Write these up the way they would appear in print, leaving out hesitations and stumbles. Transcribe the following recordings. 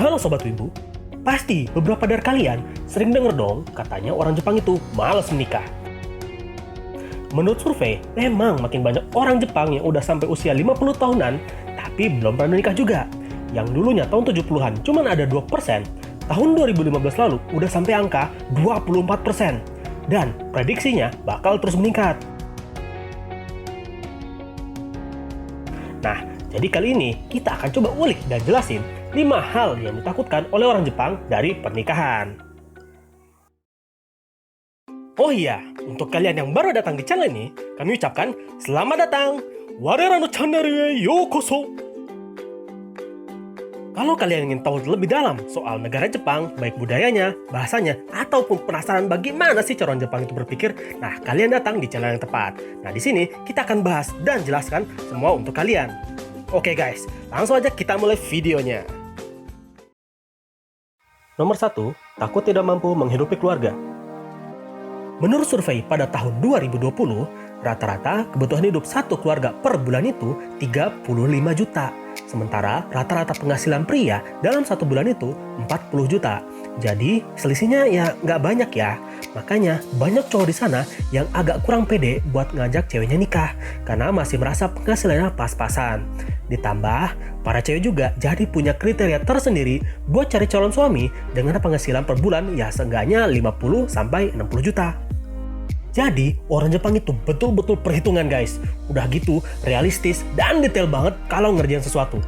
Halo Sobat Wibu, pasti beberapa dari kalian sering denger dong katanya orang Jepang itu malas menikah. Menurut survei, memang makin banyak orang Jepang yang udah sampai usia 50 tahunan tapi belum pernah menikah juga. Yang dulunya tahun 70-an cuma ada 2%, tahun 2015 lalu udah sampai angka 24%. Dan prediksinya bakal terus meningkat. Nah, jadi kali ini kita akan coba ulik dan jelasin 5 hal yang ditakutkan oleh orang Jepang dari pernikahan. Oh iya, untuk kalian yang baru datang di channel ini, kami ucapkan selamat datang. Warera no channel e yokoso. Kalau kalian ingin tahu lebih dalam soal negara Jepang, baik budayanya, bahasanya, ataupun penasaran bagaimana sih cara orang Jepang itu berpikir, nah kalian datang di channel yang tepat. Nah di sini kita akan bahas dan jelaskan semua untuk kalian. Oke guys, langsung aja kita mulai videonya. Nomor 1, takut tidak mampu menghidupi keluarga. Menurut survei pada tahun 2020, rata-rata kebutuhan hidup satu keluarga per bulan itu 35 juta. Sementara rata-rata penghasilan pria dalam satu bulan itu 40 juta. Jadi selisihnya ya nggak banyak ya. Makanya banyak cowok di sana yang agak kurang pede buat ngajak ceweknya nikah karena masih merasa penghasilannya pas-pasan. Ditambah, para cewek juga jadi punya kriteria tersendiri buat cari calon suami dengan penghasilan per bulan ya seenggaknya 50 sampai 60 juta. Jadi, orang Jepang itu betul-betul perhitungan guys. Udah gitu, realistis dan detail banget kalau ngerjain sesuatu.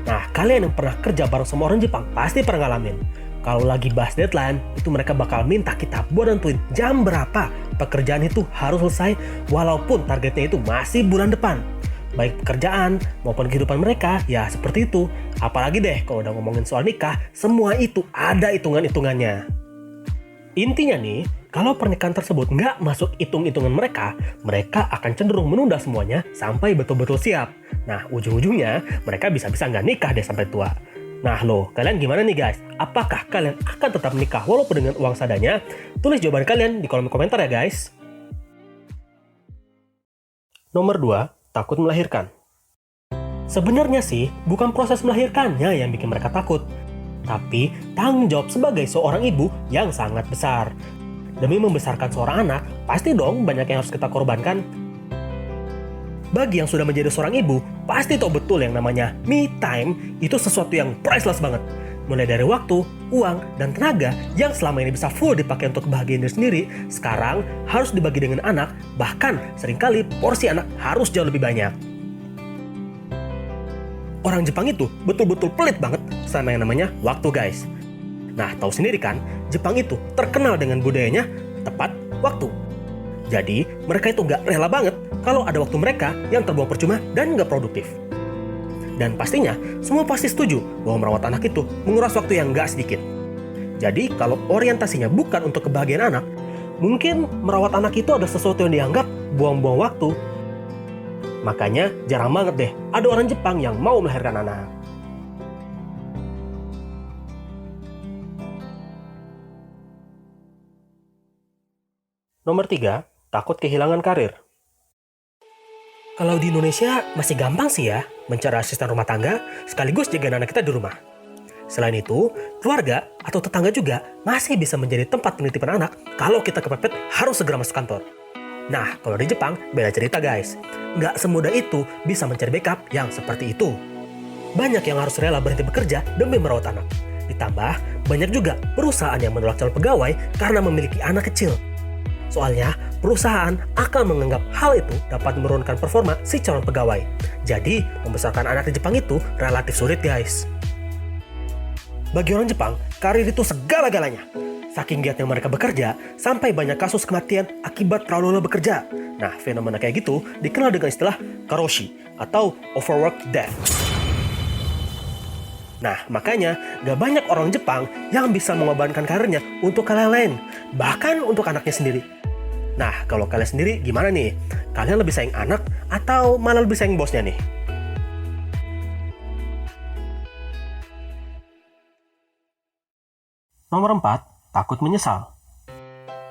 Nah, kalian yang pernah kerja bareng sama orang Jepang pasti pernah ngalamin. Kalau lagi bahas deadline, itu mereka bakal minta kita buat nentuin jam berapa pekerjaan itu harus selesai walaupun targetnya itu masih bulan depan. Baik pekerjaan maupun kehidupan mereka, ya seperti itu. Apalagi deh kalau udah ngomongin soal nikah, semua itu ada hitungan-hitungannya. Intinya nih, kalau pernikahan tersebut nggak masuk hitung-hitungan mereka, mereka akan cenderung menunda semuanya sampai betul-betul siap. Nah, ujung-ujungnya mereka bisa-bisa nggak nikah deh sampai tua. Nah loh, kalian gimana nih guys? Apakah kalian akan tetap menikah walaupun dengan uang seadanya? Tulis jawaban kalian di kolom komentar ya guys. Nomor 2, takut melahirkan. Sebenarnya sih, bukan proses melahirkannya yang bikin mereka takut, tapi tanggung jawab sebagai seorang ibu yang sangat besar. Demi membesarkan seorang anak, pasti dong banyak yang harus kita korbankan. Bagi yang sudah menjadi seorang ibu, pasti tahu betul yang namanya me time itu sesuatu yang priceless banget. Mulai dari waktu, uang, dan tenaga yang selama ini bisa full dipakai untuk kebahagiaan diri sendiri, sekarang harus dibagi dengan anak, bahkan seringkali porsi anak harus jauh lebih banyak. Orang Jepang itu betul-betul pelit banget sama yang namanya waktu guys. Nah, tahu sendiri kan, Jepang itu terkenal dengan budayanya tepat waktu. Jadi, mereka itu nggak rela banget kalau ada waktu mereka yang terbuang percuma dan nggak produktif. Dan pastinya, semua pasti setuju bahwa merawat anak itu menguras waktu yang nggak sedikit. Jadi, kalau orientasinya bukan untuk kebahagiaan anak, mungkin merawat anak itu ada sesuatu yang dianggap buang-buang waktu. Makanya, jarang banget deh ada orang Jepang yang mau melahirkan anak. Nomor 3, takut kehilangan karir. Kalau di Indonesia masih gampang sih ya mencari asisten rumah tangga sekaligus jaga anak kita di rumah. Selain itu, keluarga atau tetangga juga masih bisa menjadi tempat penitipan anak kalau kita kepepet harus segera masuk kantor. Nah, kalau di Jepang beda cerita guys. Nggak semudah itu bisa mencari backup yang seperti itu. Banyak yang harus rela berhenti bekerja demi merawat anak. Ditambah, banyak juga perusahaan yang menolak calon pegawai karena memiliki anak kecil. Soalnya, perusahaan akan menganggap hal itu dapat menurunkan performa si calon pegawai. Jadi, membesarkan anak di Jepang itu relatif sulit guys. Bagi orang Jepang, karir itu segala-galanya. Saking giatnya mereka bekerja, sampai banyak kasus kematian akibat terlalu lelah bekerja. Nah, fenomena kayak gitu dikenal dengan istilah karoshi atau overwork death. Nah, makanya gak banyak orang Jepang yang bisa mengorbankan karirnya untuk hal lain, bahkan untuk anaknya sendiri. Nah, kalau kalian sendiri gimana nih? Kalian lebih sayang anak atau malah lebih sayang bosnya nih? Nomor 4, takut menyesal.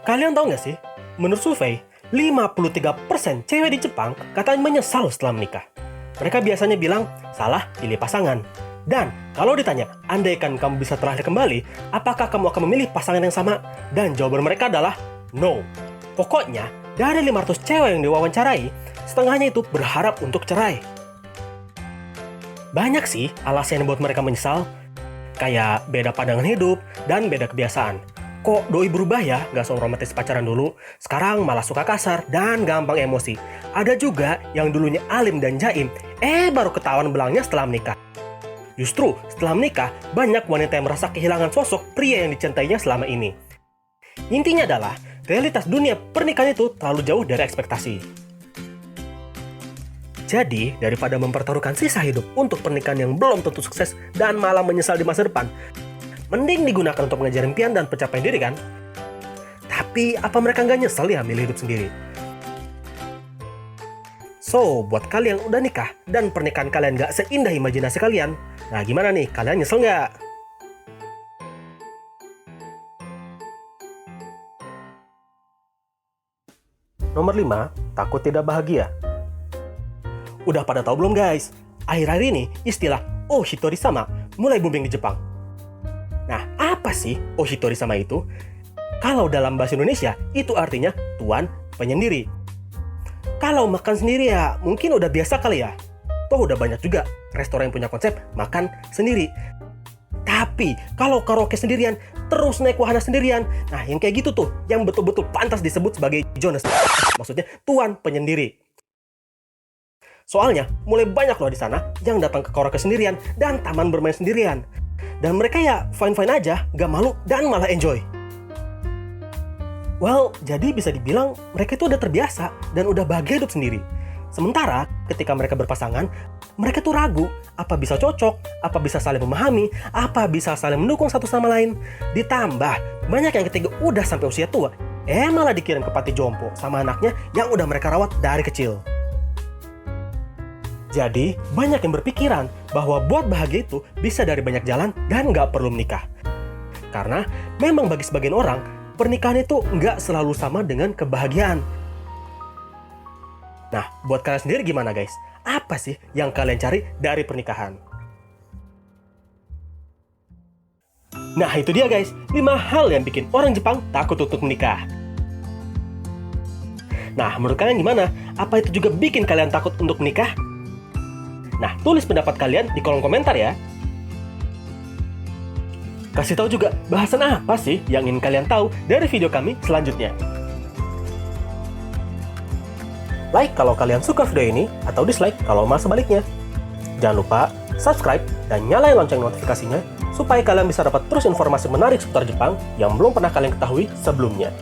Kalian tahu nggak sih? Menurut survei, 53% cewek di Jepang katanya menyesal setelah menikah. Mereka biasanya bilang, salah pilih pasangan. Dan kalau ditanya, andaikan kamu bisa terlahir kembali, apakah kamu akan memilih pasangan yang sama? Dan jawaban mereka adalah no. Pokoknya, dari 500 cewek yang diwawancarai, setengahnya itu berharap untuk cerai. Banyak sih alasan yang buat mereka menyesal, kayak beda pandangan hidup dan beda kebiasaan. Kok doi berubah ya, gak seromantis pacaran dulu, sekarang malah suka kasar dan gampang emosi. Ada juga yang dulunya alim dan jaim, baru ketahuan belangnya setelah menikah. Justru setelah menikah, banyak wanita yang merasa kehilangan sosok pria yang dicintainya selama ini. Intinya adalah, realitas dunia pernikahan itu terlalu jauh dari ekspektasi. Jadi, daripada mempertaruhkan sisa hidup untuk pernikahan yang belum tentu sukses dan malah menyesal di masa depan, mending digunakan untuk mengejar impian dan pencapaian diri kan? Tapi, apa mereka nggak nyesel ya milih hidup sendiri? So, buat kalian yang udah nikah dan pernikahan kalian nggak seindah imajinasi kalian, nah gimana nih, kalian nyesel nggak? Nomor 5, takut tidak bahagia. Udah pada tahu belum guys? Akhir-akhir ini istilah Ohitori-sama mulai booming di Jepang. Nah, apa sih Ohitori-sama itu? Kalau dalam bahasa Indonesia, itu artinya tuan penyendiri. Kalau makan sendiri ya mungkin udah biasa kali ya. Toh udah banyak juga restoran yang punya konsep makan sendiri. Tapi kalau karaoke sendirian, terus naik wahana sendirian, nah yang kayak gitu tuh yang betul-betul pantas disebut sebagai Jonas. Maksudnya tuan penyendiri. Soalnya mulai banyak loh di sana yang datang ke karaoke sendirian dan taman bermain sendirian. Dan mereka ya fine-fine aja, gak malu dan malah enjoy. Well, jadi bisa dibilang mereka itu udah terbiasa dan udah bahagia hidup sendiri. Sementara ketika mereka berpasangan, mereka tuh ragu, apa bisa cocok, apa bisa saling memahami, apa bisa saling mendukung satu sama lain. Ditambah, banyak yang ketiga udah sampai usia tua, malah dikirim ke panti jompo sama anaknya yang udah mereka rawat dari kecil. Jadi, banyak yang berpikiran bahwa buat bahagia itu bisa dari banyak jalan dan nggak perlu menikah. Karena memang bagi sebagian orang, pernikahan itu nggak selalu sama dengan kebahagiaan. Nah, buat kalian sendiri gimana guys? Apa sih yang kalian cari dari pernikahan? Nah, itu dia guys, 5 hal yang bikin orang Jepang takut untuk menikah. Nah, menurut kalian gimana? Apa itu juga bikin kalian takut untuk menikah? Nah, tulis pendapat kalian di kolom komentar ya. Kasih tahu juga bahasan apa sih yang ingin kalian tahu dari video kami selanjutnya. Like kalau kalian suka video ini atau dislike kalau malah sebaliknya. Jangan lupa subscribe dan nyalain lonceng notifikasinya supaya kalian bisa dapat terus informasi menarik seputar Jepang yang belum pernah kalian ketahui sebelumnya.